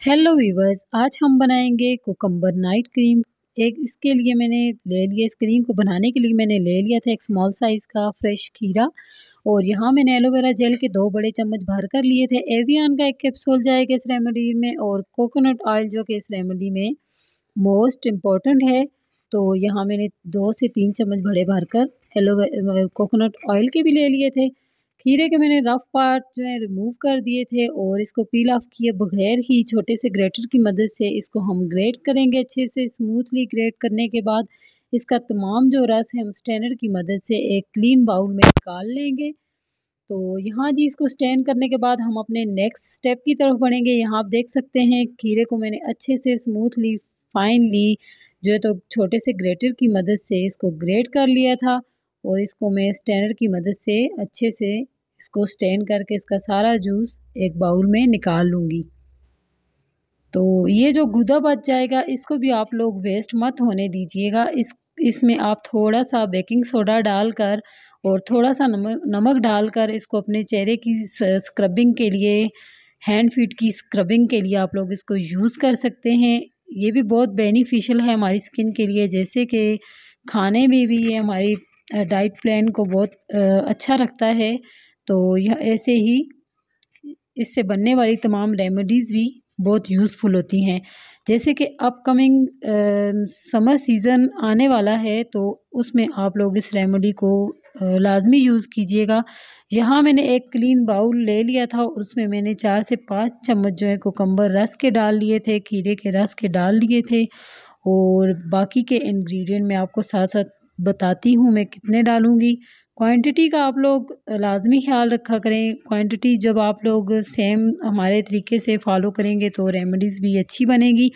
Hello viewers, आज हम बनाएंगे कुकम्बर नाइट क्रीम। इसके लिए मैंने ले लिया, इस क्रीम को बनाने के लिए मैंने ले लिया था एक स्मॉल साइज़ का फ्रेश खीरा। और यहाँ मैंने एलोवेरा जेल के 2 बड़े चम्मच भर कर लिए थे। एवियन का एक कैप्सूल जाएगा इस रेमेडी में, और कोकोनट ऑयल जो कि इस रेमेडी में मोस्ट इम्पॉर्टेंट है। तो यहाँ मैंने 2 से 3 चम्मच बड़े भर कर कोकोनट ऑयल के भी ले लिए थे। खीरे के मैंने रफ पार्ट जो है रिमूव कर दिए थे और इसको पील ऑफ किए बगैर ही छोटे से ग्रेटर की मदद से इसको हम ग्रेट करेंगे अच्छे से। स्मूथली ग्रेट करने के बाद इसका तमाम जो रस है हम स्ट्रेनर की मदद से एक क्लीन बाउल में निकाल लेंगे। तो यहाँ जी इसको स्ट्रेन करने के बाद हम अपने नेक्स्ट स्टेप की तरफ बढ़ेंगे। यहाँ आप देख सकते हैं खीरे को मैंने अच्छे से स्मूथली फाइनली जो है तो छोटे से ग्रेटर की मदद से इसको ग्रेट कर लिया था, और इसको मैं स्ट्रेनर की मदद से अच्छे से इसको स्ट्रेन करके इसका सारा जूस एक बाउल में निकाल लूँगी। तो ये जो गुदा बच जाएगा इसको भी आप लोग वेस्ट मत होने दीजिएगा। इसमें आप थोड़ा सा बेकिंग सोडा डालकर और थोड़ा सा नमक डालकर इसको अपने चेहरे की स्क्रबिंग के लिए, हैंड फीट की स्क्रबिंग के लिए आप लोग इसको यूज़ कर सकते हैं। ये भी बहुत बेनिफिशियल है हमारी स्किन के लिए, जैसे कि खाने में भी ये हमारी डाइट प्लान को बहुत अच्छा रखता है। तो यह ऐसे ही इससे बनने वाली तमाम रेमेडीज़ भी बहुत यूज़फुल होती हैं। जैसे कि अपकमिंग समर सीज़न आने वाला है, तो उसमें आप लोग इस रेमेडी को लाजमी यूज़ कीजिएगा। यहाँ मैंने एक क्लीन बाउल ले लिया था और उसमें मैंने 4 से 5 चम्मच जो है कुकम्बर रस के डाल लिए थे, खीरे के रस के डाल लिए थे, और बाकी के इंग्रेडिएंट मैं आपको साथ साथ बताती हूँ मैं कितने डालूँगी। क्वांटिटी का आप लोग लाजमी ख्याल रखा करें। क्वांटिटी जब आप लोग सेम हमारे तरीके से फॉलो करेंगे तो रेमेडीज़ भी अच्छी बनेगी।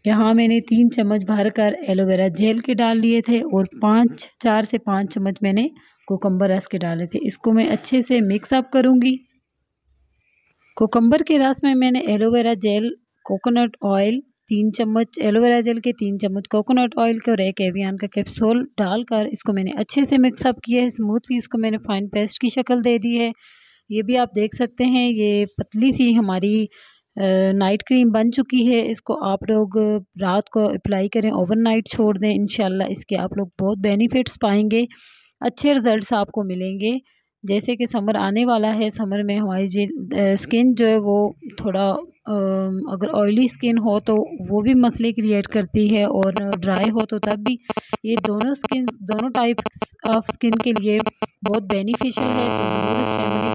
यहाँ मैंने 3 चम्मच भर कर एलोवेरा जेल के डाल लिए थे और 4 से 5 चम्मच मैंने कुकम्बर रस के डाले थे। इसको मैं अच्छे से मिक्स अप करूँगी। कुकम्बर के रस में मैंने एलोवेरा जेल, कोकोनट ऑयल 3 चम्मच, एलोवेरा जेल के 3 चम्मच, कोकोनट ऑयल के और एक एवियन का कैप्सूल डालकर इसको मैंने अच्छे से मिक्सअप किया है। स्मूथली इसको मैंने फाइन पेस्ट की शक्ल दे दी है। ये भी आप देख सकते हैं, ये पतली सी हमारी नाइट क्रीम बन चुकी है। इसको आप लोग रात को अप्लाई करें, ओवरनाइट छोड़ दें, इंशाल्लाह इसके आप लोग बहुत बेनिफिट्स पाएंगे, अच्छे रिजल्ट्स आपको मिलेंगे। जैसे कि समर आने वाला है, समर में हमारी स्किन जो है वो थोड़ा अगर ऑयली स्किन हो तो वो भी मसले क्रिएट करती है, और ड्राई हो तो तब भी। ये दोनों टाइप्स ऑफ स्किन के लिए बहुत बेनिफिशियल है। तो ज़रूर इस रेमेडी